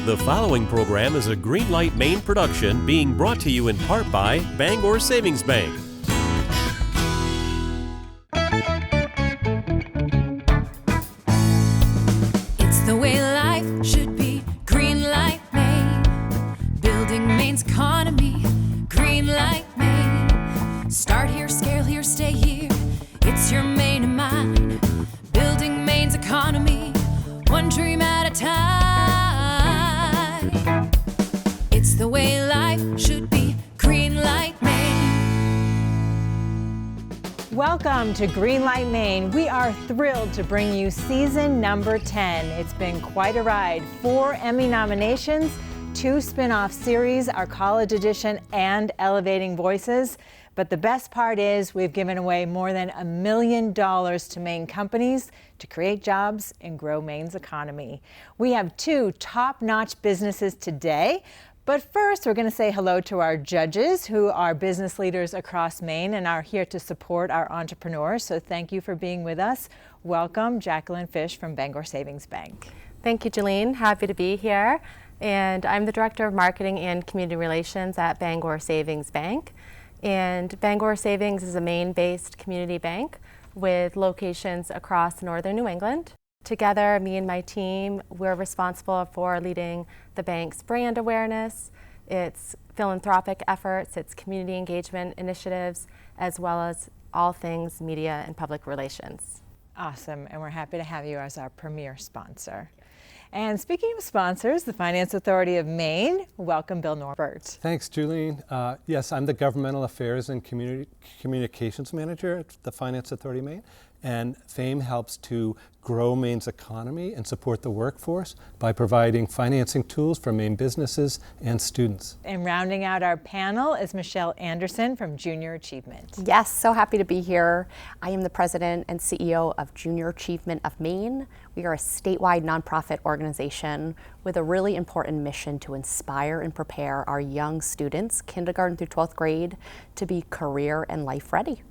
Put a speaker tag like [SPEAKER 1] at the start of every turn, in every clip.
[SPEAKER 1] The following program is a Greenlight Maine production being brought to you in part by Bangor Savings Bank.
[SPEAKER 2] It's the way life should be. Greenlight Maine, building Maine's economy. Greenlight Maine, start here, scale here, stay here. It's your Maine and mine, building Maine's economy, one dream at a time. It's the way life should be. Greenlight Maine.
[SPEAKER 3] Welcome to Greenlight Maine. We are thrilled to bring you season number 10. It's been quite a ride. 4 Emmy nominations, 2 spin-off series, our college edition and Elevating Voices. But the best part is we've given away more than $1 million to Maine companies to create jobs and grow Maine's economy. We have 2 top-notch businesses today. But first, we're going to say hello to our judges, who are business leaders across Maine and are here to support our entrepreneurs. So thank you for being with us. Welcome, Jacqueline Fish from Bangor Savings Bank.
[SPEAKER 4] Thank you, Jolene. Happy to be here. And I'm the Director of Marketing and Community Relations at Bangor Savings Bank. And Bangor Savings is a Maine-based community bank with locations across northern New England. Together, me and my team, we're responsible for leading the bank's brand awareness, its philanthropic efforts, its community engagement initiatives, as well as all things media and public relations.
[SPEAKER 3] Awesome, and we're happy to have you as our premier sponsor. And speaking of sponsors, the Finance Authority of Maine, welcome Bill Norbert.
[SPEAKER 5] Thanks, Julian. Yes, I'm the Governmental Affairs and Communications Manager at the Finance Authority of Maine, and FAME helps to grow Maine's economy and support the workforce by providing financing tools for Maine businesses and students.
[SPEAKER 3] And rounding out our panel is Michelle Anderson from Junior Achievement.
[SPEAKER 6] Yes, so happy to be here. I am the President and CEO of Junior Achievement of Maine. We are a statewide nonprofit organization with a really important mission to inspire and prepare our young students, kindergarten through 12th grade, to be career and life ready.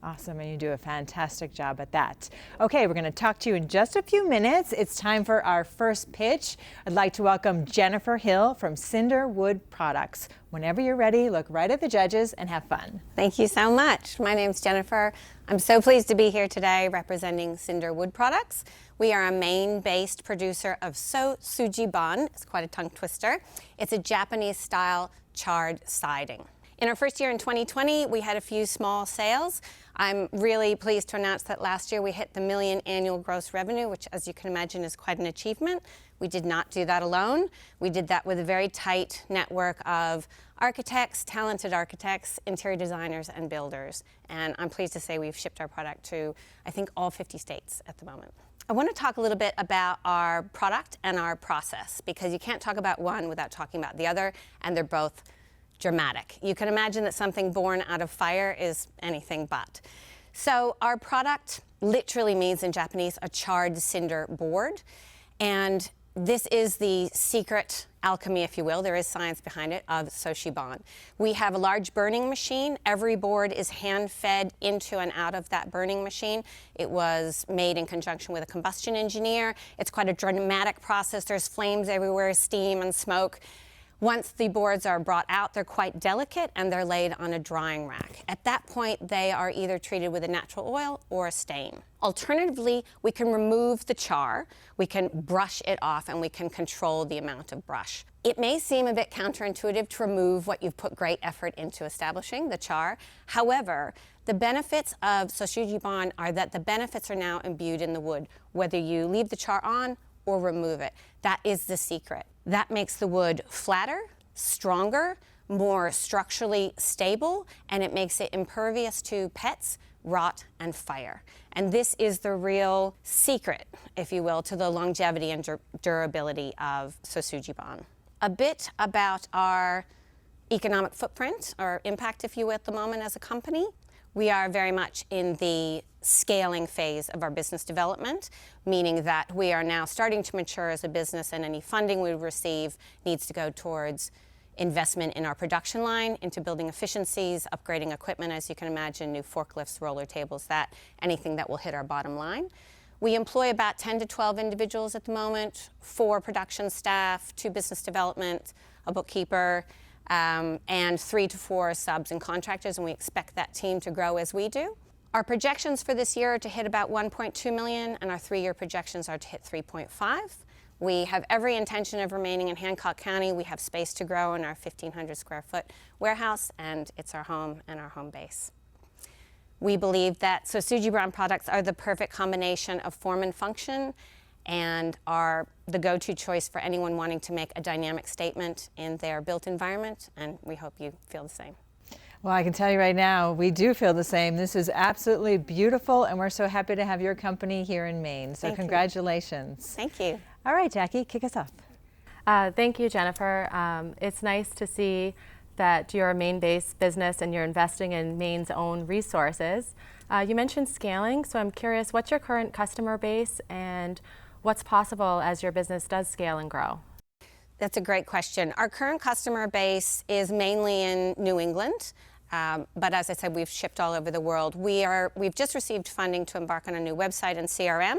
[SPEAKER 3] Awesome, and you do a fantastic job at that. Okay, we're going to talk to you in just a few minutes. It's time for our first pitch. I'd like to welcome Jennifer Hill from Cinder Wood Products. Whenever you're ready, look right at the judges and have fun.
[SPEAKER 7] Thank you so much. My name's Jennifer. I'm so pleased to be here today representing Cinder Wood Products. We are a Maine-based producer of Sosuji-ban. It's quite a tongue twister. It's a Japanese-style charred siding. In our first year in 2020, we had a few small sales. I'm really pleased to announce that last year we hit the $1 million annual gross revenue, which, as you can imagine, is quite an achievement. We did not do that alone. We did that with a very tight network of architects, talented architects, interior designers, and builders. And I'm pleased to say we've shipped our product to, I think, all 50 states at the moment. I want to talk a little bit about our product and our process, because you can't talk about one without talking about the other, and they're both dramatic. You can imagine that something born out of fire is anything but. So our product literally means in Japanese a charred cinder board, and this is the secret alchemy, if you will, there is science behind it, of Sosuji-ban. We have a large burning machine. Every board is hand-fed into and out of that burning machine. It was made in conjunction with a combustion engineer. It's quite a dramatic process. There's flames everywhere, steam and smoke. Once the boards are brought out, they're quite delicate and they're laid on a drying rack. At that point, they are either treated with a natural oil or a stain. Alternatively, we can remove the char, we can brush it off, and we can control the amount of brush. It may seem a bit counterintuitive to remove what you've put great effort into establishing, the char. However, the benefits of Sosuji-ban are that the benefits are now imbued in the wood, whether you leave the char on or remove it. That is the secret. That makes the wood flatter, stronger, more structurally stable, and it makes it impervious to pets, rot, and fire. And this is the real secret, if you will, to the longevity and durability of Sosuji-ban. A bit about our economic footprint, or impact, if you will, at the moment as a company. We are very much in the scaling phase of our business development, meaning that we are now starting to mature as a business, and any funding we receive needs to go towards investment in our production line, into building efficiencies, upgrading equipment, as you can imagine, new forklifts, roller tables, anything that will hit our bottom line. We employ about 10 to 12 individuals at the moment, 4 production staff, 2 business development, a bookkeeper, and 3 to 4 subs and contractors, and we expect that team to grow as we do. Our projections for this year are to hit about 1.2 million, and our 3-year projections are to hit 3.5. We have every intention of remaining in Hancock County. We have space to grow in our 1,500 square foot warehouse, and it's our home and our home base. We believe that Suji Brown products are the perfect combination of form and function, and are the go-to choice for anyone wanting to make a dynamic statement in their built environment, and we hope you feel the same.
[SPEAKER 3] Well, I can tell you right now, we do feel the same. This is absolutely beautiful, and we're so happy to have your company here in Maine. So congratulations.
[SPEAKER 7] Thank you.
[SPEAKER 3] All right, Jackie, kick us off.
[SPEAKER 4] Thank you, Jennifer. It's nice to see that you're a Maine-based business and you're investing in Maine's own resources. You mentioned scaling, so I'm curious, what's your current customer base and what's possible as your business does scale and grow?
[SPEAKER 7] That's a great question. Our current customer base is mainly in New England, but as I said, we've shipped all over the world. We've just received funding to embark on a new website and CRM.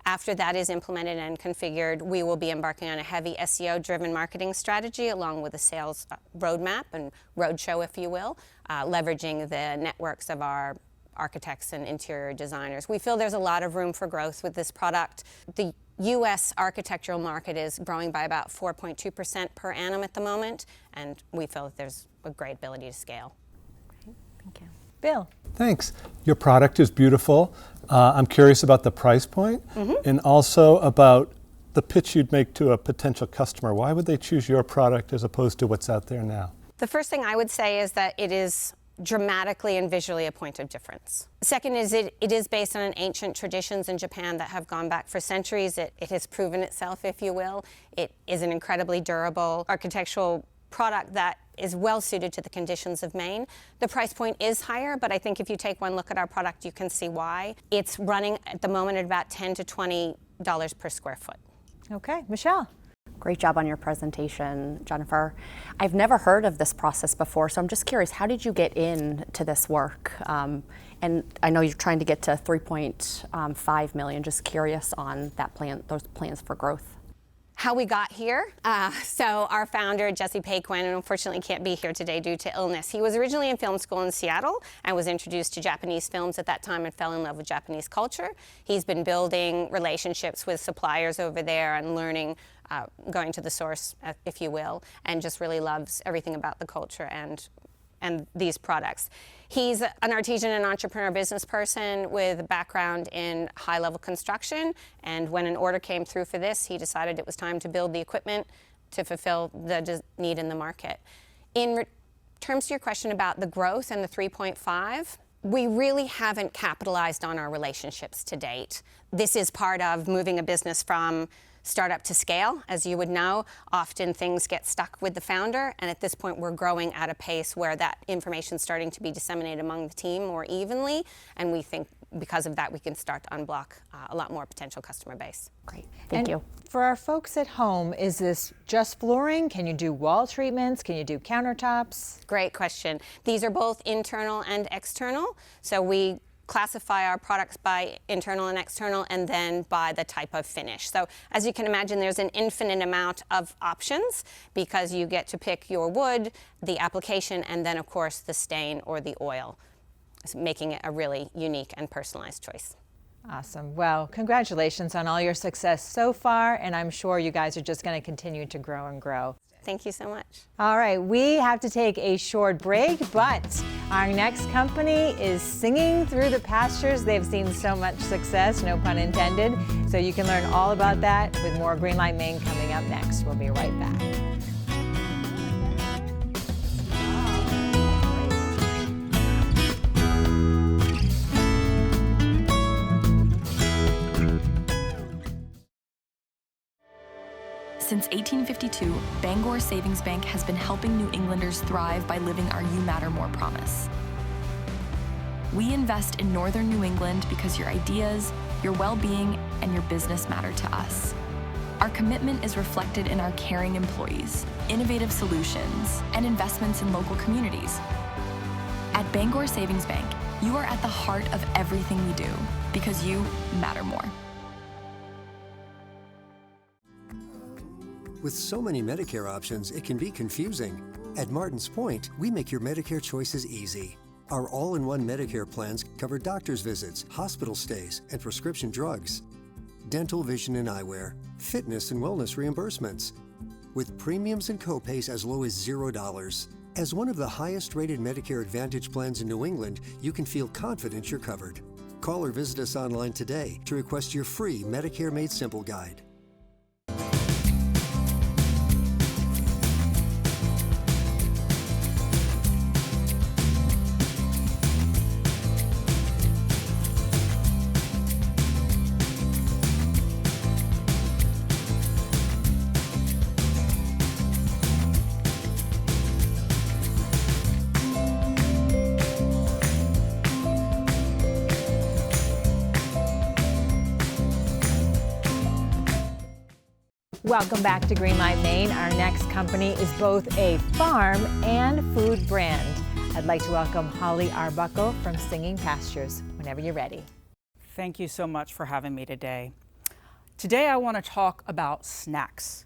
[SPEAKER 7] After that is implemented and configured, we will be embarking on a heavy SEO-driven marketing strategy along with a sales roadmap and roadshow, if you will, leveraging the networks of our architects and interior designers. We feel there's a lot of room for growth with this product. The U.S. architectural market is growing by about 4.2% per annum at the moment, and we feel that there's a great ability to scale.
[SPEAKER 4] Great. Thank you.
[SPEAKER 3] Bill.
[SPEAKER 5] Thanks. Your product is beautiful. I'm curious about the price point and also about the pitch you'd make to a potential customer. Why would they choose your product as opposed to what's out there now?
[SPEAKER 7] The first thing I would say is that it is dramatically and visually a point of difference. Second is it is based on ancient traditions in Japan that have gone back for centuries. It has proven itself, if you will. It is an incredibly durable architectural product that is well suited to the conditions of Maine. The price point is higher, but I think if you take one look at our product, you can see why. It's running at the moment at about $10 to $20 per square foot.
[SPEAKER 3] Okay, Michelle.
[SPEAKER 6] Great job on your presentation, Jennifer. I've never heard of this process before, so I'm just curious, how did you get into this work? And I know you're trying to get to 3.5 million. Just curious on that plan, those plans for growth.
[SPEAKER 7] How we got here. So our founder, Jesse Paquin, unfortunately can't be here today due to illness. He was originally in film school in Seattle and was introduced to Japanese films at that time and fell in love with Japanese culture. He's been building relationships with suppliers over there and learning, going to the source, if you will, and just really loves everything about the culture and these products. He's an artisan and entrepreneur business person with a background in high-level construction, and when an order came through for this, he decided it was time to build the equipment to fulfill the need in the market. In terms to your question about the growth and the 3.5, we really haven't capitalized on our relationships to date. This is part of moving a business from startup to scale. As you would know, often things get stuck with the founder, and at this point we're growing at a pace where that information is starting to be disseminated among the team more evenly, and we think because of that we can start to unblock a lot more potential customer base.
[SPEAKER 6] Great, thank you.
[SPEAKER 3] For our folks at home, is this just flooring? Can you do wall treatments? Can you do countertops?
[SPEAKER 7] Great question. These are both internal and external, so we classify our products by internal and external and then by the type of finish. So as you can imagine, there's an infinite amount of options because you get to pick your wood, the application, and then of course the stain or the oil, making it a really unique and personalized choice.
[SPEAKER 3] Awesome. Well, congratulations on all your success so far, and I'm sure you guys are just going to continue to grow and grow.
[SPEAKER 7] Thank you so much.
[SPEAKER 3] All right, we have to take a short break, but our next company is singing through the pastures. They've seen so much success, no pun intended. So you can learn all about that with more Greenlight Maine coming up next. We'll be right back.
[SPEAKER 8] Since 1852, Bangor Savings Bank has been helping New Englanders thrive by living our You Matter More promise. We invest in Northern New England because your ideas, your well-being, and your business matter to us. Our commitment is reflected in our caring employees, innovative solutions, and investments in local communities. At Bangor Savings Bank, you are at the heart of everything we do because you matter more.
[SPEAKER 9] With so many Medicare options, it can be confusing. At Martin's Point, we make your Medicare choices easy. Our all-in-one Medicare plans cover doctor's visits, hospital stays, and prescription drugs, dental, vision, and eyewear, fitness and wellness reimbursements, with premiums and copays as low as $0. As one of the highest-rated Medicare Advantage plans in New England, you can feel confident you're covered. Call or visit us online today to request your free Medicare Made Simple guide.
[SPEAKER 3] Welcome back to Greenlight Maine. Our next company is both a farm and food brand. I'd like to welcome Holly Arbuckle from Singing Pastures. Whenever you're ready.
[SPEAKER 10] Thank you so much for having me today. Today I want to talk about snacks.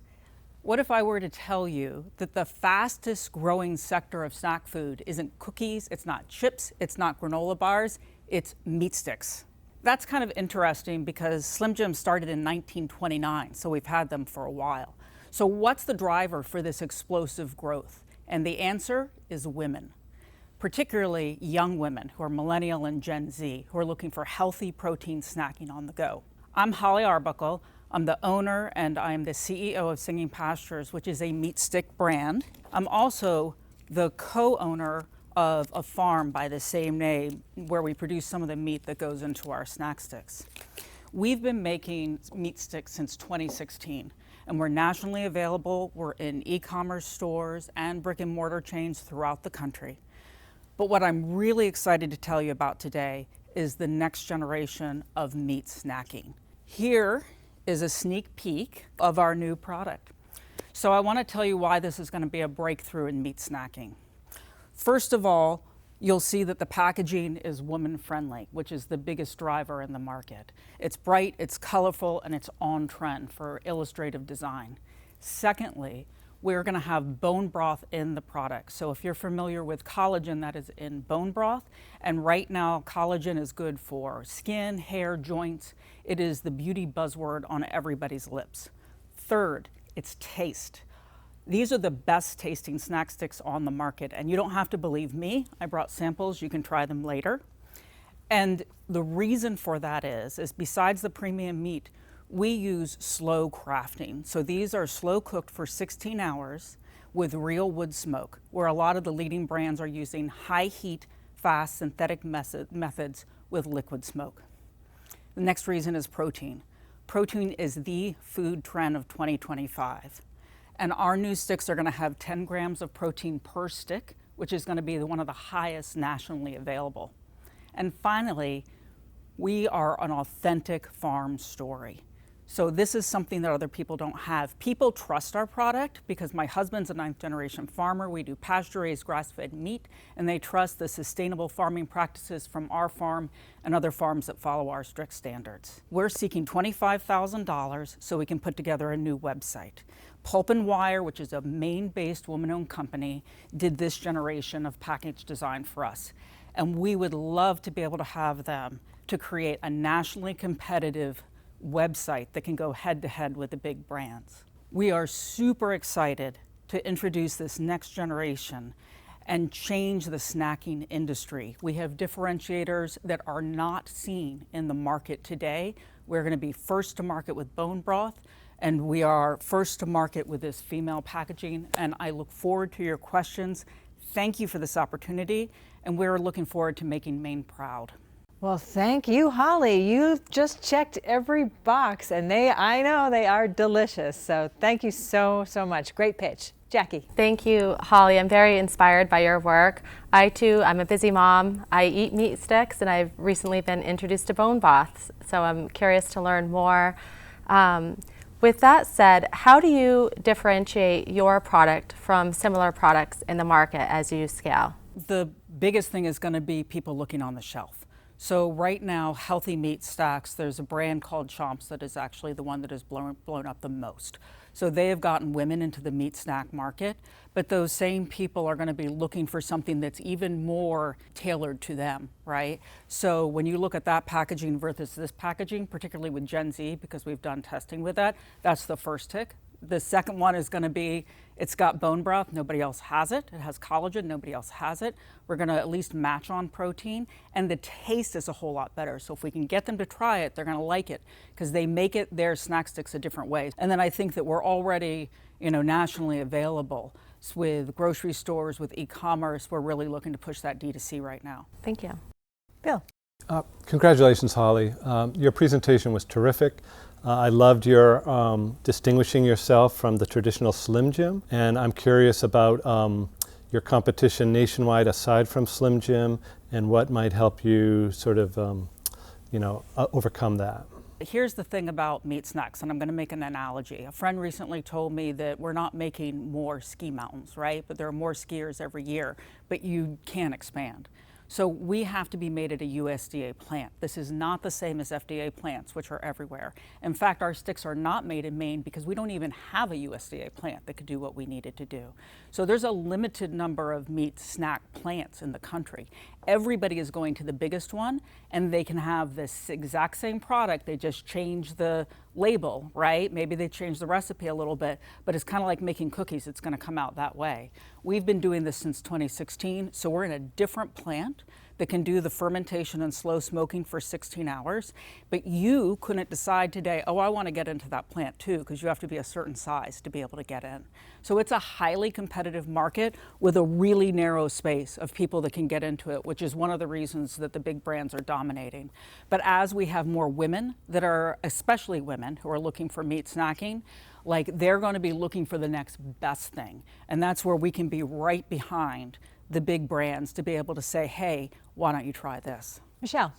[SPEAKER 10] What if I were to tell you that the fastest growing sector of snack food isn't cookies, it's not chips, it's not granola bars, it's meat sticks? That's kind of interesting because Slim Jim started in 1929, so we've had them for a while. So what's the driver for this explosive growth? And the answer is women, particularly young women who are millennial and Gen Z, who are looking for healthy protein snacking on the go. I'm Holly Arbuckle. I'm the owner and I'm the CEO of Singing Pastures, which is a meat stick brand. I'm also the co-owner of a farm by the same name where we produce some of the meat that goes into our snack sticks. We've been making meat sticks since 2016 and we're nationally available. We're in e-commerce stores and brick and mortar chains throughout the country. But what I'm really excited to tell you about today is the next generation of meat snacking. Here is a sneak peek of our new product. So I want to tell you why this is going to be a breakthrough in meat snacking. First of all, you'll see that the packaging is woman-friendly, which is the biggest driver in the market. It's bright, it's colorful, and it's on trend for illustrative design. Secondly, we're going to have bone broth in the product. So if you're familiar with collagen, that is in bone broth, and right now collagen is good for skin, hair, joints. It is the beauty buzzword on everybody's lips. Third, it's taste. These are the best tasting snack sticks on the market, and you don't have to believe me. I brought samples, you can try them later. And the reason for that is besides the premium meat, we use slow crafting. So these are slow cooked for 16 hours with real wood smoke, where a lot of the leading brands are using high heat, fast synthetic methods with liquid smoke. The next reason is protein. Protein is the food trend of 2025. And our new sticks are going to have 10 grams of protein per stick, which is going to be one of the highest nationally available. And finally, we are an authentic farm story. So this is something that other people don't have. People trust our product because my husband's a 9th generation farmer. We do pasture-raised grass-fed meat, and they trust the sustainable farming practices from our farm and other farms that follow our strict standards. We're seeking $25,000 so we can put together a new website. Pulp and Wire, which is a Maine-based woman-owned company, did this generation of package design for us. And we would love to be able to have them to create a nationally competitive website that can go head-to-head with the big brands. We are super excited to introduce this next generation and change the snacking industry. We have differentiators that are not seen in the market today. We're going to be first to market with bone broth, and we are first to market with this female packaging, and I look forward to your questions. Thank you for this opportunity, and we're looking forward to making Maine proud.
[SPEAKER 3] Well, thank you, Holly. You've just checked every box, and I know they are delicious. So thank you so much. Great pitch. Jackie.
[SPEAKER 4] Thank you, Holly. I'm very inspired by your work. I'm a busy mom. I eat meat sticks, and I've recently been introduced to bone broths, so I'm curious to learn more. With that said, how do you differentiate your product from similar products in the market as you scale?
[SPEAKER 10] The biggest thing is going to be people looking on the shelf. So right now, healthy meat stacks, there's a brand called Chomps that is actually the one that has blown up the most. So they have gotten women into the meat snack market, but those same people are going to be looking for something that's even more tailored to them, right? So when you look at that packaging versus this packaging, particularly with Gen Z, because we've done testing with that, that's the first tick. The second one is going to be, it's got bone broth, nobody else has it. It has collagen, nobody else has it. We're going to at least match on protein, and the taste is a whole lot better. So if we can get them to try it, they're going to like it because they make it their snack sticks a different way. And then I think that we're already, nationally available with grocery stores, with e-commerce. We're really looking to push that D2C right now.
[SPEAKER 4] Thank you.
[SPEAKER 3] Bill.
[SPEAKER 5] Congratulations, Holly. Your presentation was terrific. I loved your distinguishing yourself from the traditional Slim Jim, and I'm curious about your competition nationwide aside from Slim Jim and what might help you sort of, overcome that.
[SPEAKER 10] Here's the thing about meat snacks, and I'm going to make an analogy. A friend recently told me that we're not making more ski mountains, right? But there are more skiers every year, but you can't expand. So we have to be made at a USDA plant. This is not the same as FDA plants, which are everywhere. In fact, our sticks are not made in Maine because we don't even have a USDA plant that could do what we needed to do. So there's a limited number of meat snack plants in the country. Everybody is going to the biggest one, and they can have this exact same product. They just change the label, right? Maybe they change the recipe a little bit, but it's kind of like making cookies. It's going to come out that way. We've been doing this since 2016, so we're in a different plant that can do the fermentation and slow smoking for 16 hours. But you couldn't decide today, oh, I want to get into that plant too, because you have to be a certain size to be able to get in. So it's a highly competitive market with a really narrow space of people that can get into it, which is one of the reasons that the big brands are dominating. But as we have more women that are, especially women who are looking for meat snacking, like they're going to be looking for the next best thing. And that's where we can be right behind the big brands to be able to say, hey, why don't you try this?
[SPEAKER 3] Michelle.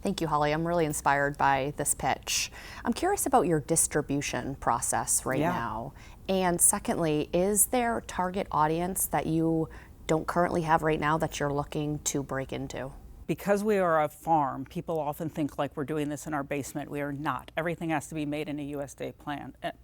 [SPEAKER 6] Thank you, Holly. I'm really inspired by this pitch. I'm curious about your distribution process right now. And secondly, is there a target audience that you don't currently have right now that you're looking to break into?
[SPEAKER 10] Because we are a farm, people often think like we're doing this in our basement. We are not. Everything has to be made in a USDA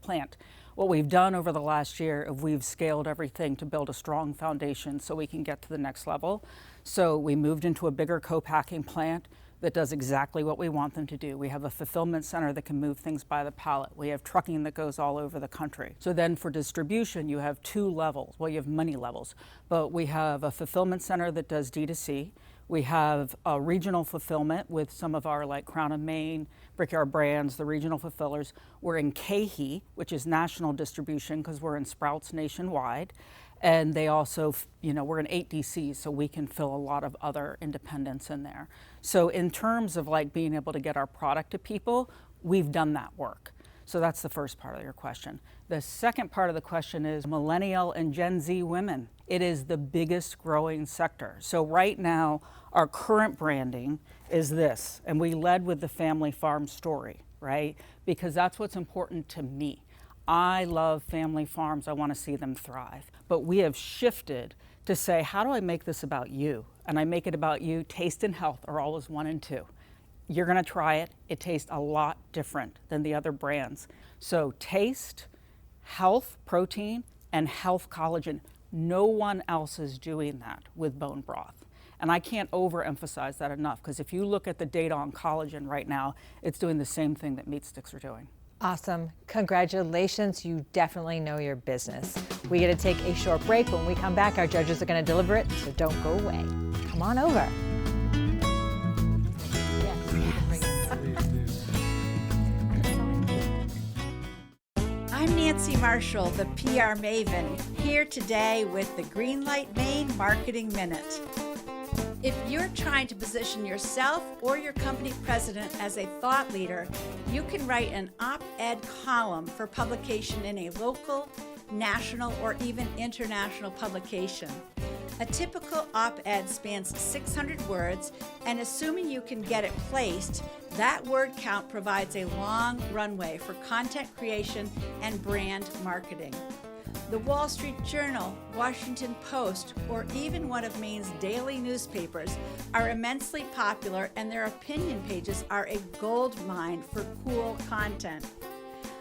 [SPEAKER 10] plant. What we've done over the last year is we've scaled everything to build a strong foundation so we can get to the next level. So we moved into a bigger co-packing plant that does exactly what we want them to do. We have a fulfillment center that can move things by the pallet. We have trucking that goes all over the country. So then for distribution, you have two levels. Well, you have many levels, but we have a fulfillment center that does D2C. We have a regional fulfillment with some of our like Crown of Maine, Brickyard Brands, the regional fulfillers. We're in KeHE, which is national distribution because we're in Sprouts nationwide. And they also, we're in 8 DCs, so we can fill a lot of other independents in there. So in terms of like being able to get our product to people, we've done that work. So that's the first part of your question. The second part of the question is millennial and Gen Z women. It is the biggest growing sector. So right now, our current branding is this, and we led with the family farm story, right? Because that's what's important to me. I love family farms. I want to see them thrive. But we have shifted to say, how do I make this about you? And I make it about you. Taste and health are always 1 and 2. You're going to try it. It tastes a lot different than the other brands. So taste, health, protein, and health collagen. No one else is doing that with bone broth. And I can't overemphasize that enough, because if you look at the data on collagen right now, it's doing the same thing that meat sticks are doing.
[SPEAKER 3] Awesome. Congratulations. You definitely know your business. We got to take a short break. When we come back, our judges are going to deliver it, so don't go away. Come on over.
[SPEAKER 11] I'm Nancy Marshall, the PR maven, here today with the Greenlight Maine Marketing Minute. If you're trying to position yourself or your company president as a thought leader, you can write an op-ed column for publication in a local, national, or even international publication. A typical op-ed spans 600 words, and assuming you can get it placed, that word count provides a long runway for content creation and brand marketing. The Wall Street Journal, Washington Post, or even one of Maine's daily newspapers are immensely popular, and their opinion pages are a gold mine for cool content.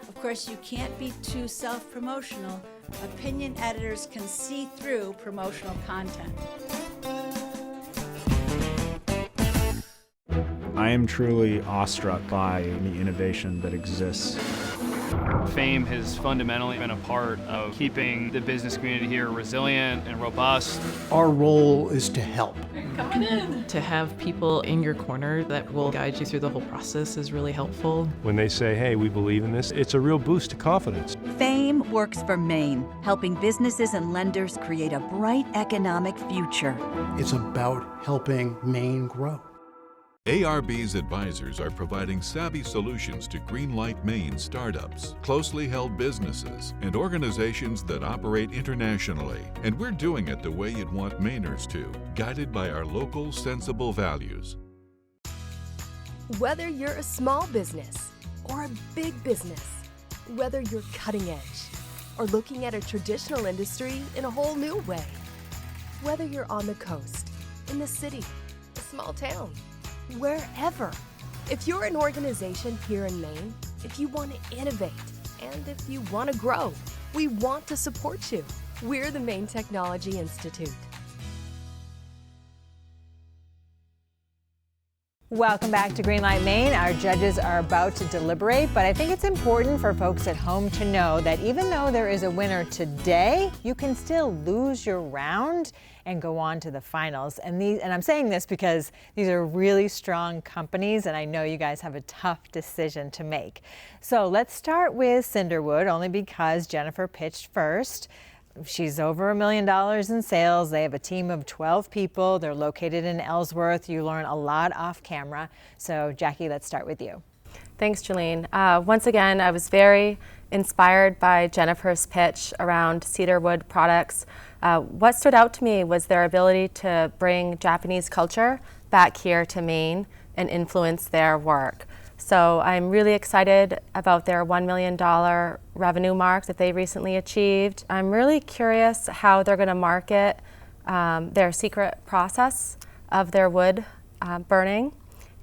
[SPEAKER 11] Of course, you can't be too self-promotional. Opinion editors can see through promotional content.
[SPEAKER 12] I am truly awestruck by the innovation that exists.
[SPEAKER 13] Fame has fundamentally been a part of keeping the business community here resilient and robust.
[SPEAKER 14] Our role is to help.
[SPEAKER 15] Coming in. To have people in your corner that will guide you through the whole process is really helpful.
[SPEAKER 16] When they say, hey, we believe in this, it's a real boost to confidence.
[SPEAKER 17] Fame works for Maine, helping businesses and lenders create a bright economic future.
[SPEAKER 14] It's about helping Maine grow.
[SPEAKER 18] ARB's advisors are providing savvy solutions to Greenlight Maine startups, closely held businesses, and organizations that operate internationally. And we're doing it the way you'd want Mainers to, guided by our local, sensible values.
[SPEAKER 19] Whether you're a small business or a big business, whether you're cutting edge or looking at a traditional industry in a whole new way, whether you're on the coast, in the city, a small town, wherever. If you're an organization here in Maine, if you want to innovate, and if you want to grow, we want to support you. We're the Maine Technology Institute.
[SPEAKER 3] Welcome back to Greenlight Maine. Our judges are about to deliberate, but I think it's important for folks at home to know that even though there is a winner today, you can still lose your round and go on to the finals. And I'm saying this because these are really strong companies, and I know you guys have a tough decision to make. So let's start with Cinderwood, only because Jennifer pitched first. She's over $1 million in sales. They have a team of 12 people. They're located in Ellsworth. You learn a lot off camera. So Jackie, let's start with you.
[SPEAKER 4] Thanks, Jolene. Once again, I was very inspired by Jennifer's pitch around cedar wood products. What stood out to me was their ability to bring Japanese culture back here to Maine and influence their work. So I'm really excited about their $1 million revenue mark that they recently achieved. I'm really curious how they're going to market their secret process of their wood burning.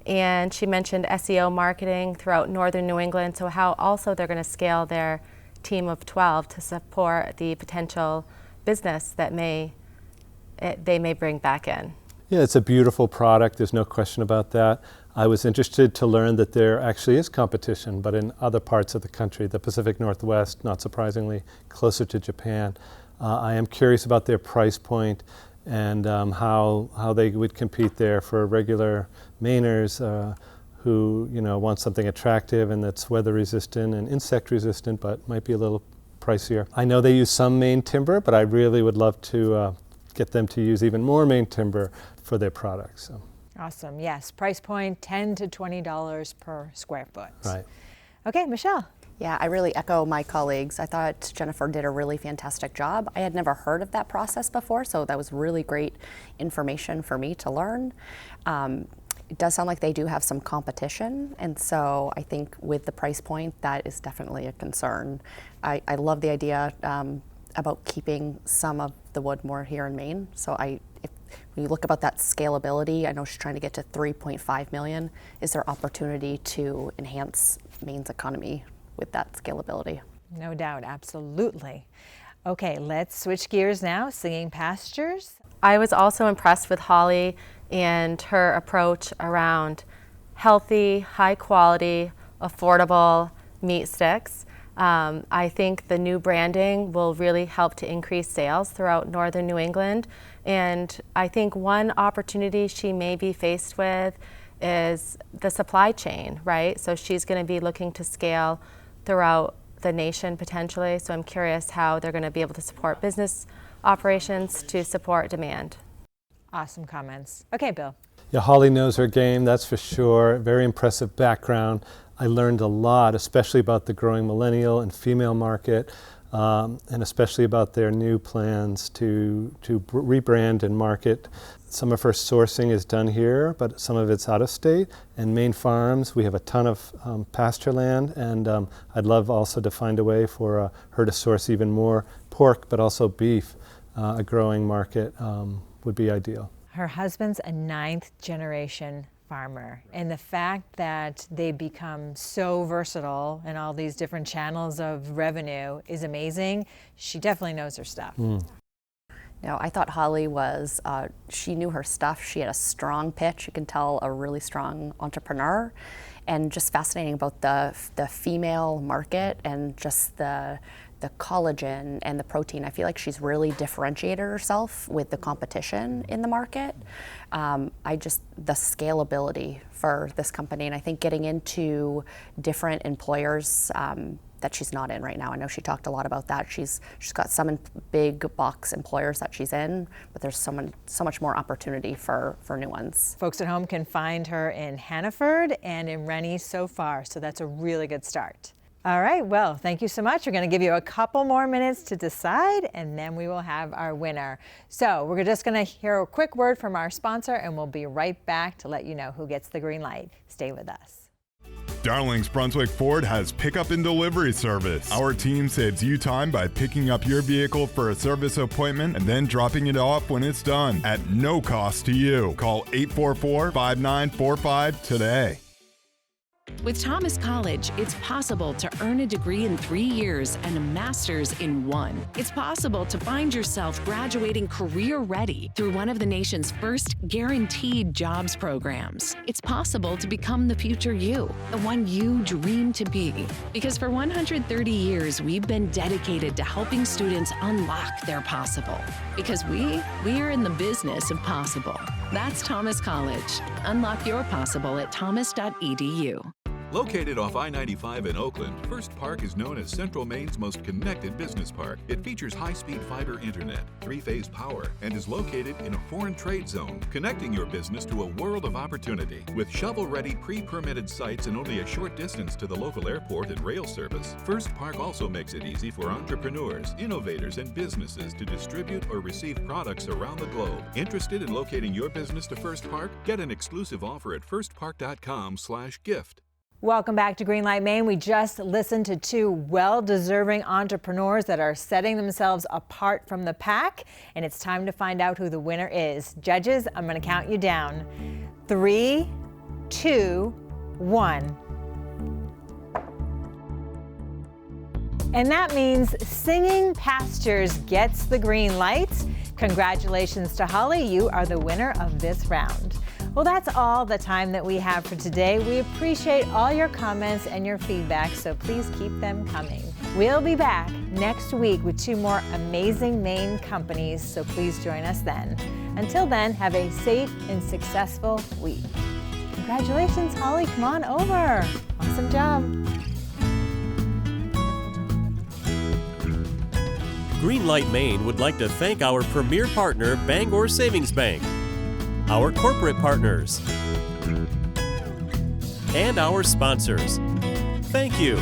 [SPEAKER 4] And she mentioned SEO marketing throughout northern New England, so how also they're going to scale their team of 12 to support the potential business that they may bring back in.
[SPEAKER 5] Yeah, it's a beautiful product. There's no question about that. I was interested to learn that there actually is competition, but in other parts of the country, the Pacific Northwest, not surprisingly, closer to Japan. I am curious about their price point and how they would compete there for regular Mainers who want something attractive and that's weather resistant and insect resistant, but might be a little pricier. I know they use some Maine timber, but I really would love to get them to use even more Maine timber for their products. So.
[SPEAKER 3] Awesome. Yes. Price point $10 to $20 per square foot.
[SPEAKER 5] Right.
[SPEAKER 3] Okay, Michelle.
[SPEAKER 6] Yeah, I really echo my colleagues. I thought Jennifer did a really fantastic job. I had never heard of that process before, so that was really great information for me to learn. It does sound like they do have some competition, and so I think with the price point, that is definitely a concern. I love the idea about keeping some of the wood more here in Maine. So when you look about that scalability, I know she's trying to get to 3.5 million. Is there opportunity to enhance Maine's economy with that scalability?
[SPEAKER 3] No doubt, absolutely. Okay, let's switch gears now, singing Pastures.
[SPEAKER 4] I was also impressed with Holly and her approach around healthy, high quality, affordable meat sticks. I think the new branding will really help to increase sales throughout northern New England. And I think one opportunity she may be faced with is the supply chain, right? So she's going to be looking to scale throughout the nation potentially. So I'm curious how they're going to be able to support business operations to support demand.
[SPEAKER 3] Awesome comments. Okay, Bill.
[SPEAKER 5] Yeah, Holly knows her game, that's for sure. Very impressive background. I learned a lot, especially about the growing millennial and female market, and especially about their new plans to rebrand and market. Some of her sourcing is done here, but some of it's out of state. And Maine Farms, we have a ton of pasture land, and I'd love also to find a way for her to source even more pork, but also beef. A growing market would be ideal.
[SPEAKER 3] Her husband's a 9th generation farmer. And the fact that they become so versatile in all these different channels of revenue is amazing. She definitely knows her stuff.
[SPEAKER 6] No, I thought Holly was, she knew her stuff. She had a strong pitch. You can tell a really strong entrepreneur. And just fascinating about the female market and just the collagen and the protein. I feel like she's really differentiated herself with the competition in the market. The scalability for this company, and I think getting into different employers that she's not in right now. I know she talked a lot about that. She's got some big box employers that she's in, but there's so much more opportunity for new ones.
[SPEAKER 3] Folks at home can find her in Hannaford and in Rennie so far, so that's a really good start. All right, well, thank you so much. We're going to give you a couple more minutes to decide, and then we will have our winner. So we're just going to hear a quick word from our sponsor, and we'll be right back to let you know who gets the green light. Stay with us.
[SPEAKER 20] Darlings Brunswick Ford has pickup and delivery service. Our team saves you time by picking up your vehicle for a service appointment and then dropping it off when it's done at no cost to you. Call 844-5945 today.
[SPEAKER 21] With Thomas College, it's possible to earn a degree in 3 years and a master's in 1. It's possible to find yourself graduating career-ready through one of the nation's first guaranteed jobs programs. It's possible to become the future you, the one you dream to be. Because for 130 years, we've been dedicated to helping students unlock their possible. Because we are in the business of possible. That's Thomas College. Unlock your possible at thomas.edu.
[SPEAKER 18] Located off I-95 in Oakland, First Park is known as Central Maine's most connected business park. It features high-speed fiber internet, 3-phase power, and is located in a foreign trade zone, connecting your business to a world of opportunity. With shovel-ready, pre-permitted sites and only a short distance to the local airport and rail service, First Park also makes it easy for entrepreneurs, innovators, and businesses to distribute or receive products around the globe. Interested in locating your business to First Park? Get an exclusive offer at firstpark.com/gift.
[SPEAKER 3] Welcome back to Greenlight Maine. We just listened to two well-deserving entrepreneurs that are setting themselves apart from the pack, and it's time to find out who the winner is. Judges, I'm going to count you down. 3, 2, 1. And that means Singing Pastures gets the green light. Congratulations to Holly. You are the winner of this round. Well, that's all the time that we have for today. We appreciate all your comments and your feedback, so please keep them coming. We'll be back next week with 2 more amazing Maine companies, so please join us then. Until then, have a safe and successful week. Congratulations, Holly. Come on over. Awesome job.
[SPEAKER 1] Greenlight Maine would like to thank our premier partner, Bangor Savings Bank, our corporate partners, and our sponsors. Thank you.